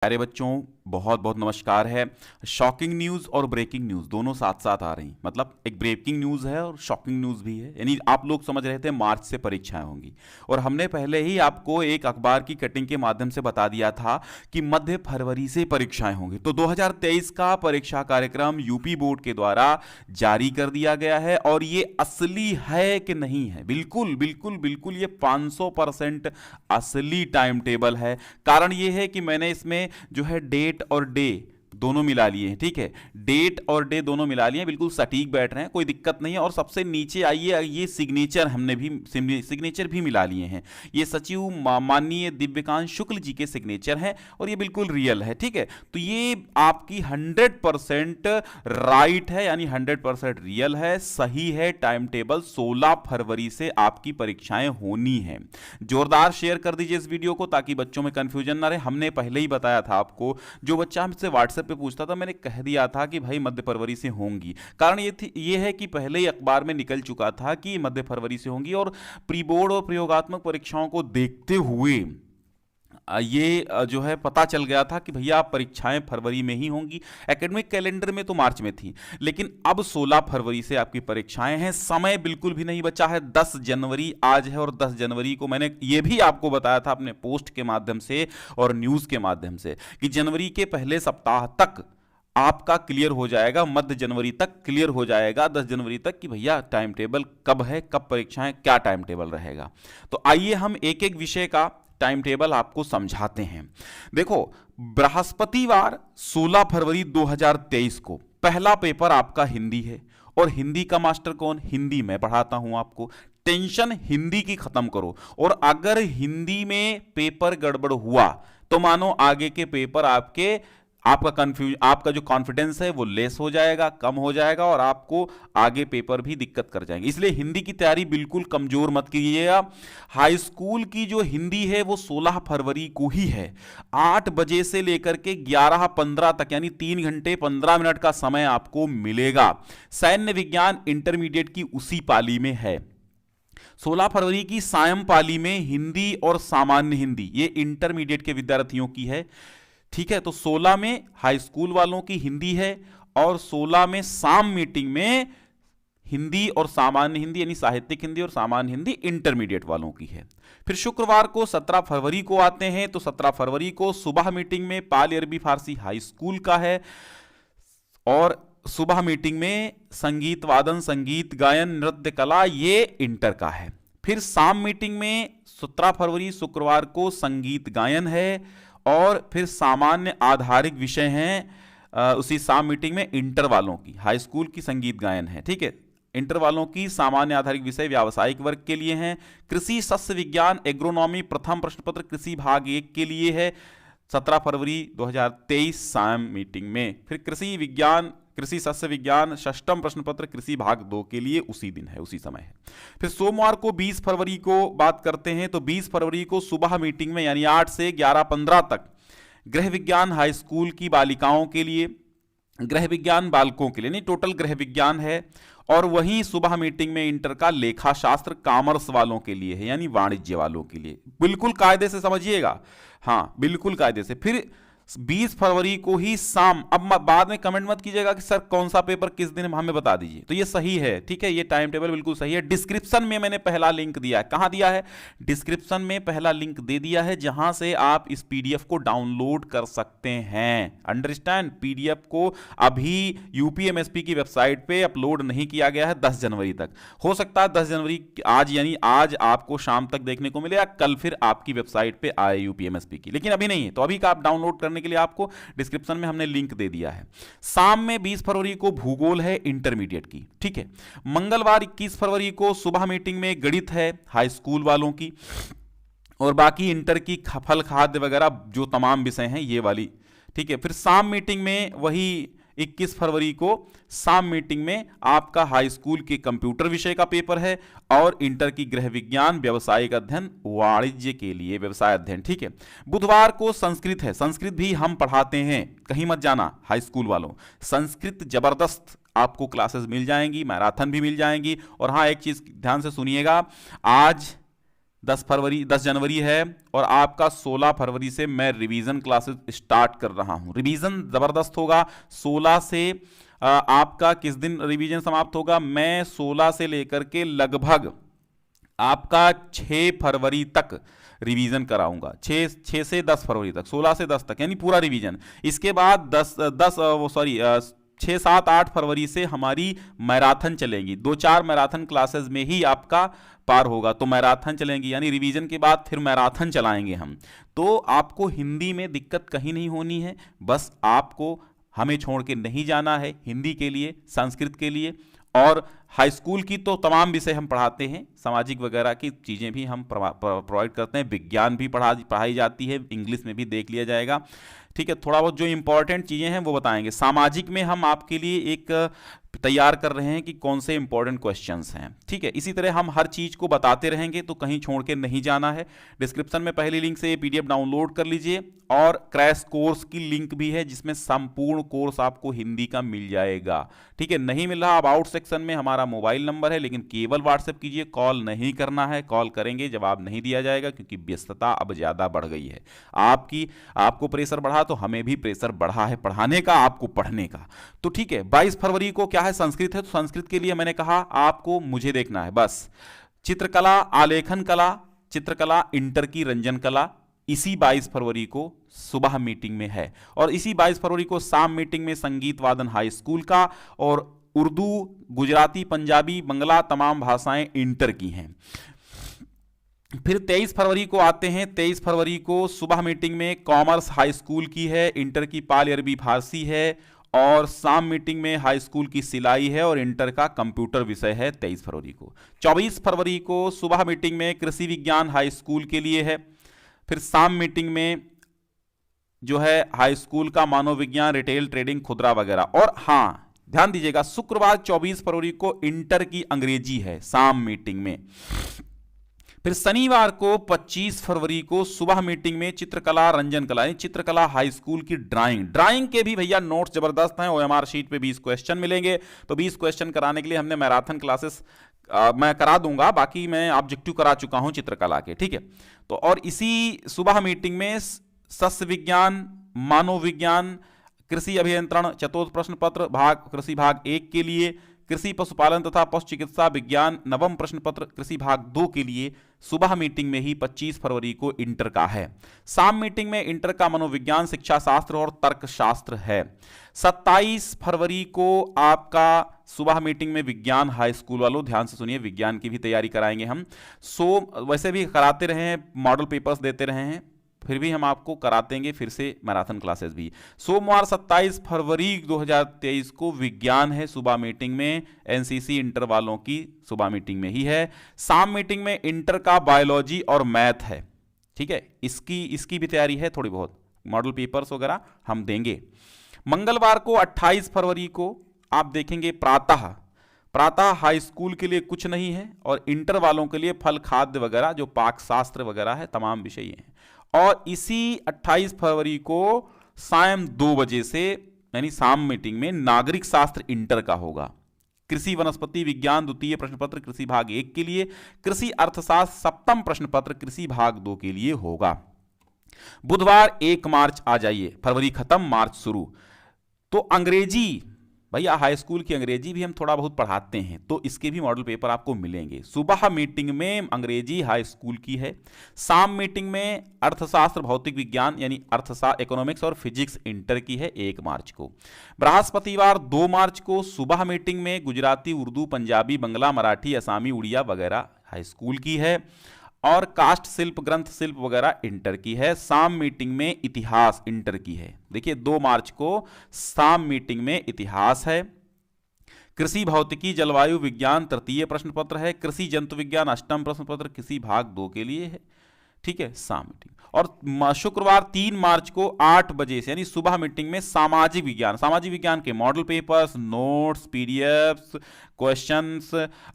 प्यारे बच्चों, बहुत बहुत नमस्कार है। शॉकिंग न्यूज़ और ब्रेकिंग न्यूज़ दोनों साथ साथ आ रही, मतलब एक ब्रेकिंग न्यूज़ है और शॉकिंग न्यूज़ भी है। यानी आप लोग समझ रहे थे मार्च से परीक्षाएं होंगी, और हमने पहले ही आपको एक अखबार की कटिंग के माध्यम से बता दिया था कि मध्य फरवरी से परीक्षाएं होंगी। तो 2023 का परीक्षा कार्यक्रम यूपी बोर्ड के द्वारा जारी कर दिया गया है, और ये असली है कि नहीं है, बिल्कुल बिल्कुल बिल्कुल ये 500% असली टाइम टेबल है। कारण ये है कि मैंने इसमें जो है डेट और डे दोनों मिला लिए हैं। ठीक है, डेट और डे दोनों मिला लिए हैं, बिल्कुल सटीक बैठ रहे हैं, कोई दिक्कत नहीं है। और सबसे नीचे आइए, ये सिग्नेचर हमने भी सिग्नेचर भी मिला लिए हैं। ये सचिव माननीय दिव्यकांत शुक्ल जी के सिग्नेचर हैं, और ये बिल्कुल रियल है। ठीक है, तो ये आपकी 100% राइट है, यानी 100% रियल है, सही है। टाइम टेबल 16 फरवरी से आपकी परीक्षाएं होनी है। जोरदार शेयर कर दीजिए इस वीडियो को, ताकि बच्चों में कंफ्यूजन ना रहे। हमने पहले ही बताया था आपको, जो बच्चा हमसे व्हाट्सएप पे पूछता था, मैंने कह दिया था कि भाई मध्य फरवरी से होंगी। कारण ये है कि पहले ही अखबार में निकल चुका था कि मध्य फरवरी से होंगी, और प्री बोर्ड और प्रयोगात्मक परीक्षाओं को देखते हुए ये जो है पता चल गया था कि भैया परीक्षाएं फरवरी में ही होंगी। एकेडमिक कैलेंडर में तो मार्च में थी, लेकिन अब 16 फरवरी से आपकी परीक्षाएं हैं। समय बिल्कुल भी नहीं बचा है, 10 जनवरी आज है, और 10 जनवरी को मैंने ये भी आपको बताया था अपने पोस्ट के माध्यम से और न्यूज़ के माध्यम से कि जनवरी के पहले सप्ताह तक आपका क्लियर हो जाएगा, मध्य जनवरी तक क्लियर हो जाएगा, 10 जनवरी तक, कि भैया टाइम टेबल कब है, कब परीक्षाएं, क्या टाइम टेबल रहेगा। तो आइए हम एक एक विषय का टाइम टेबल आपको समझाते हैं। देखो, बृहस्पतिवार 16 फरवरी 2023 को पहला पेपर आपका हिंदी है, और हिंदी का मास्टर कौन? हिंदी मैं पढ़ाता हूं आपको। टेंशन हिंदी की खत्म करो, और अगर हिंदी में पेपर गड़बड़ हुआ तो मानो आगे के पेपर आपका जो कॉन्फिडेंस है वो लेस हो जाएगा, कम हो जाएगा, और आपको आगे पेपर भी दिक्कत कर जाएंगे। इसलिए हिंदी की तैयारी बिल्कुल कमजोर मत कीजिएगा। हाई स्कूल की जो हिंदी है वो 16 फरवरी को ही है। 8 बजे से लेकर के 11:15 तक, यानी 3 घंटे 15 मिनट का समय आपको मिलेगा। सैन्य विज्ञान इंटरमीडिएट की उसी पाली में है। 16 फरवरी की सायं पाली में हिंदी और सामान्य हिंदी, ये इंटरमीडिएट के विद्यार्थियों की है। ठीक है, तो 16 में हाई स्कूल वालों की हिंदी है, और 16 में शाम मीटिंग में हिंदी और सामान्य हिंदी, यानी साहित्यिक हिंदी और सामान्य हिंदी इंटरमीडिएट वालों की है। फिर शुक्रवार को 17 फरवरी को आते हैं, तो 17 फरवरी को सुबह मीटिंग में पाली अरबी फारसी हाई स्कूल का है, और सुबह मीटिंग में संगीत वादन, संगीत गायन, नृत्य कला, ये इंटर का है। फिर शाम मीटिंग में 17 फरवरी शुक्रवार को संगीत गायन है, और फिर सामान्य आधारित विषय हैं उसी शाम मीटिंग में इंटर वालों की। हाई स्कूल की संगीत गायन है, ठीक है। इंटर वालों की सामान्य आधारित विषय व्यावसायिक वर्ग के लिए हैं। कृषि शस्य विज्ञान एग्रोनॉमी प्रथम प्रश्न पत्र कृषि भाग 1 के लिए है 17 फरवरी 2023 शाम मीटिंग में। फिर कृषि विज्ञान कृषि शस्य विज्ञान षष्ठम प्रश्न पत्र कृषि भाग 2 के लिए उसी दिन है, उसी समय है। फिर सोमवार को 20 फरवरी को बात करते हैं, तो 20 फरवरी को सुबह मीटिंग में, यानी 8 से 11:15 तक गृह विज्ञान हाई स्कूल की बालिकाओं के लिए, गृह विज्ञान बालकों के लिए नहीं, टोटल गृह विज्ञान है। और वहीं सुबह मीटिंग में इंटर का लेखा शास्त्र कॉमर्स वालों के लिए है, यानी वाणिज्य वालों के लिए। बिल्कुल कायदे से समझिएगा, हाँ बिल्कुल कायदे से। फिर 20 फरवरी को ही शाम, अब बाद में कमेंट मत कीजिएगा कि सर कौन सा पेपर किस दिन, हमें बता दीजिए। तो ये सही है, ठीक है, ये टाइम टेबल बिल्कुल सही है। डिस्क्रिप्शन में मैंने पहला लिंक दिया है, कहां दिया है? डिस्क्रिप्शन में पहला लिंक दे दिया है, जहां से आप इस पीडीएफ को डाउनलोड कर सकते हैं। अंडरस्टैंड? पीडीएफ को अभी यूपीएमएसपी की वेबसाइट पे अपलोड नहीं किया गया है 10 जनवरी तक। हो सकता है 10 जनवरी आज, यानी आज आपको शाम तक देखने को मिले, या कल फिर आपकी वेबसाइट पे आए यूपीएमएसपी की, लेकिन अभी नहीं है। तो अभी का आप डाउनलोड करने के लिए आपको डिस्क्रिप्शन में हमने लिंक दे दिया है। शाम में 20 फरवरी को भूगोल है इंटरमीडिएट की, ठीक है। मंगलवार 21 फरवरी को सुबह मीटिंग में गणित है हाई स्कूल वालों की, और बाकी इंटर की फल खाद्य वगैरह जो तमाम विषय हैं ये वाली, ठीक है। फिर शाम मीटिंग में वही 21 फरवरी को शाम मीटिंग में आपका हाई स्कूल के कंप्यूटर विषय का पेपर है, और इंटर की गृह विज्ञान व्यावसायिक अध्ययन वाणिज्य के लिए व्यवसाय अध्ययन, ठीक है। बुधवार को संस्कृत है, संस्कृत भी हम पढ़ाते हैं, कहीं मत जाना हाई स्कूल वालों। संस्कृत जबरदस्त आपको क्लासेस मिल जाएंगी, मैराथन भी मिल जाएंगी। और हाँ, एक चीज ध्यान से सुनिएगा, आज 10 जनवरी है और आपका 16 फरवरी से मैं रिवीजन क्लासेस स्टार्ट कर रहा हूं। रिवीजन जबरदस्त होगा। 16 से आपका किस दिन रिवीजन समाप्त होगा? मैं 16 से लेकर के लगभग आपका 6 फरवरी तक रिवीजन कराऊंगा। 6 से 10 फरवरी तक, 16 से 10 तक, यानी पूरा रिवीजन। इसके बाद 6, 7, 8 फरवरी से हमारी मैराथन चलेंगी। 2-4 मैराथन क्लासेस में ही आपका पार होगा, तो मैराथन चलेंगी, यानी रिवीजन के बाद फिर मैराथन चलाएंगे हम। तो आपको हिंदी में दिक्कत कहीं नहीं होनी है, बस आपको हमें छोड़ के नहीं जाना है। हिंदी के लिए, संस्कृत के लिए और हाई स्कूल की तो तमाम विषय हम पढ़ाते हैं, सामाजिक वगैरह की चीज़ें भी हम प्रोवाइड करते हैं, विज्ञान भी पढ़ाई जाती है, इंग्लिश में भी देख लिया जाएगा। ठीक है, थोड़ा बहुत जो इंपॉर्टेंट चीज़ें हैं वो बताएंगे। सामाजिक में हम आपके लिए एक तैयार कर रहे हैं कि कौन से इंपॉर्टेंट क्वेश्चंस हैं। ठीक है, इसी तरह हम हर चीज़ को बताते रहेंगे, तो कहीं छोड़ के नहीं जाना है। डिस्क्रिप्शन में पहली लिंक से PDF डाउनलोड कर लीजिए और क्रैश कोर्स की लिंक भी है जिसमें संपूर्ण कोर्स आपको हिंदी का मिल जाएगा। ठीक है, नहीं मिल रहा, अबाउट सेक्शन में हमारा मोबाइल नंबर है, लेकिन केवल व्हाट्सएप कीजिए, कॉल नहीं करना है। कॉल करेंगे जवाब नहीं दिया जाएगा क्योंकि व्यस्तता अब ज़्यादा बढ़ गई है। आपको प्रेशर बढ़ा तो हमें भी प्रेशर बढ़ा है पढ़ाने का, आपको पढ़ने का। तो ठीक है, 22 फरवरी को क्या है? संस्कृत है, तो संस्कृत के लिए मैंने कहा आपको मुझे देखना है बस। चित्रकला, आलेखन कला, चित्रकला इंटर की रंजन कला इसी 22 फरवरी को सुबह मीटिंग में है, और इसी 22 फरवरी को शाम मीटिंग में संगीत वादन हाई स्कूल का, और उर्दू, गुजराती, पंजाबी, बंगला तमाम भाषाएं इंटर की हैं। फिर 23 फरवरी को आते हैं। 23 फरवरी को सुबह मीटिंग में कॉमर्स हाई स्कूल की है, इंटर की पाली अरबी फारसी है, और शाम मीटिंग में हाई स्कूल की सिलाई है और इंटर का कंप्यूटर विषय है 23 फरवरी को। 24 फरवरी को सुबह मीटिंग में कृषि विज्ञान हाई स्कूल के लिए है। फिर शाम मीटिंग में जो है हाई स्कूल का मानव विज्ञान, रिटेल ट्रेडिंग, खुदरा वगैरह। और हाँ, ध्यान दीजिएगा, शुक्रवार 24 फरवरी को इंटर की अंग्रेजी है शाम मीटिंग में। फिर शनिवार को 25 फरवरी को सुबह मीटिंग में चित्रकला रंजन कला, चित्रकला हाई स्कूल की ड्राइंग के भी भैया नोट्स जबरदस्त हैं। OMR शीट पे 20 क्वेश्चन मिलेंगे, तो 20 क्वेश्चन कराने के लिए हमने मैराथन क्लासेस मैं करा दूंगा, बाकी मैं ऑब्जेक्टिव करा चुका हूं चित्रकला के। ठीक है, तो और इसी सुबह मीटिंग में सस्य विज्ञान, मानव विज्ञान, कृषि अभियंत्रण, चतुर्थ प्रश्न पत्र भाग कृषि भाग 1 के लिए, कृषि पशुपालन तथा पशु चिकित्सा विज्ञान नवम प्रश्न पत्र कृषि भाग 2 के लिए सुबह मीटिंग में ही 25 फरवरी को इंटर का है। शाम मीटिंग में इंटर का मनोविज्ञान, शिक्षा शास्त्र और तर्कशास्त्र है। 27 फरवरी को आपका सुबह मीटिंग में विज्ञान हाई स्कूल वालों ध्यान से सुनिए, विज्ञान की भी तैयारी कराएंगे हम। वैसे भी कराते रहे हैं, मॉडल पेपर्स देते रहे हैं, फिर भी हम आपको करातेंगे फिर से मैराथन क्लासेस भी। सोमवार 27 फरवरी 2023 को विज्ञान है सुबह मीटिंग में, NCC इंटर वालों की सुबह मीटिंग में ही है। शाम मीटिंग में इंटर का बायोलॉजी और मैथ है। ठीक है, इसकी भी तैयारी है, थोड़ी बहुत मॉडल पेपर्स वगैरह हम देंगे। मंगलवार को 28 फरवरी को आप देखेंगे प्रातः हाई स्कूल के लिए कुछ नहीं है, और इंटर वालों के लिए फल खाद्य वगैरह जो पाक शास्त्र वगैरह है तमाम विषय हैं। और इसी 28 फरवरी को सायं 2 बजे से यानी शाम मीटिंग में नागरिक शास्त्र इंटर का होगा। कृषि वनस्पति विज्ञान द्वितीय प्रश्न पत्र कृषि भाग 1 के लिए, कृषि अर्थशास्त्र सप्तम प्रश्न पत्र कृषि भाग 2 के लिए होगा। बुधवार 1 मार्च आ जाइए, फरवरी खत्म मार्च शुरू। तो अंग्रेजी भैया हाई स्कूल की अंग्रेजी भी हम थोड़ा बहुत पढ़ाते हैं, तो इसके भी मॉडल पेपर आपको मिलेंगे। सुबह मीटिंग में अंग्रेजी हाई स्कूल की है, शाम मीटिंग में अर्थशास्त्र भौतिक विज्ञान यानी अर्थशास्त्र इकोनॉमिक्स और फिजिक्स इंटर की है 1 मार्च को। बृहस्पतिवार 2 मार्च को सुबह मीटिंग में गुजराती, उर्दू, पंजाबी, बंगला, मराठी, असामी, उड़िया वगैरह हाई स्कूल की है, और कास्ट शिल्प, ग्रंथ शिल्प वगैरह इंटर की है। शाम मीटिंग में इतिहास इंटर की है। देखिए 2 मार्च को शाम मीटिंग में इतिहास है। कृषि भौतिकी जलवायु विज्ञान तृतीय प्रश्न पत्र है। कृषि जंतु विज्ञान अष्टम प्रश्न पत्र कृषि भाग 2 के लिए है। ठीक है, शाम मीटिंग। और शुक्रवार 3 मार्च को 8 बजे से यानी सुबह मीटिंग में सामाजिक विज्ञान के model papers, notes, PDFs, questions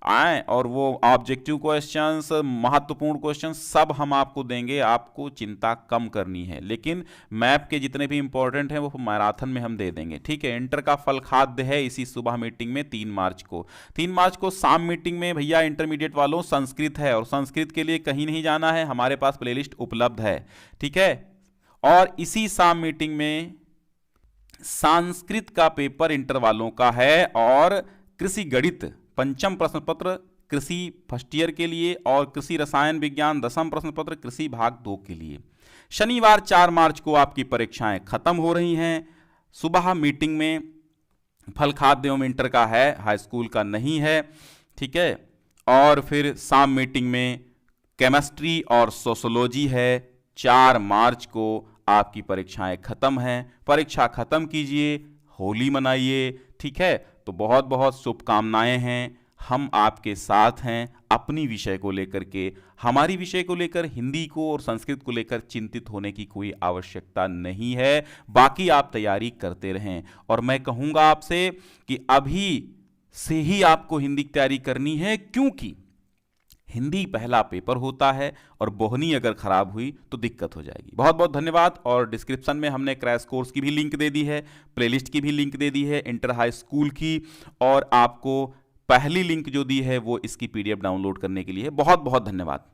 आए और वो ऑब्जेक्टिव क्वेश्चंस, महत्वपूर्ण क्वेश्चंस सब हम आपको देंगे। आपको चिंता कम करनी है, लेकिन मैप के जितने भी इंपॉर्टेंट हैं वो मैराथन में हम दे देंगे। ठीक है, इंटर का फल खाद्य है इसी सुबह मीटिंग में 3 मार्च को। 3 मार्च को शाम मीटिंग में भैया इंटरमीडिएट वालों संस्कृत है, और संस्कृत के लिए कहीं नहीं जाना है, हमारे पास प्लेलिस्ट उपलब्ध है। ठीक है, और इसी शाम मीटिंग में संस्कृत का पेपर इंटर वालों का है, और कृषि गणित 5म प्रश्न पत्र कृषि फर्स्ट ईयर के लिए, और कृषि रसायन विज्ञान 10म प्रश्न पत्र कृषि भाग 2 के लिए। शनिवार 4 मार्च को आपकी परीक्षाएं खत्म हो रही हैं। सुबह मीटिंग में फल खाद्य एवं इंटर का है, हाई स्कूल का नहीं है। ठीक है, और फिर शाम मीटिंग में केमिस्ट्री और सोशोलॉजी है। 4 मार्च को आपकी परीक्षाएं खत्म हैं। परीक्षा खत्म कीजिए, होली मनाइए। ठीक है, तो बहुत बहुत शुभकामनाएं हैं। हम आपके साथ हैं अपनी विषय को लेकर के। हमारी विषय को लेकर, हिंदी को और संस्कृत को लेकर चिंतित होने की कोई आवश्यकता नहीं है। बाकी आप तैयारी करते रहें, और मैं कहूँगा आपसे कि अभी से ही आपको हिंदी की तैयारी करनी है, क्योंकि हिंदी पहला पेपर होता है और बोहनी अगर खराब हुई तो दिक्कत हो जाएगी। बहुत बहुत धन्यवाद। और डिस्क्रिप्शन में हमने क्रैश कोर्स की भी लिंक दे दी है, प्लेलिस्ट की भी लिंक दे दी है, इंटर हाई स्कूल की, और आपको पहली लिंक जो दी है वो इसकी पीडीएफ डाउनलोड करने के लिए है। बहुत बहुत धन्यवाद।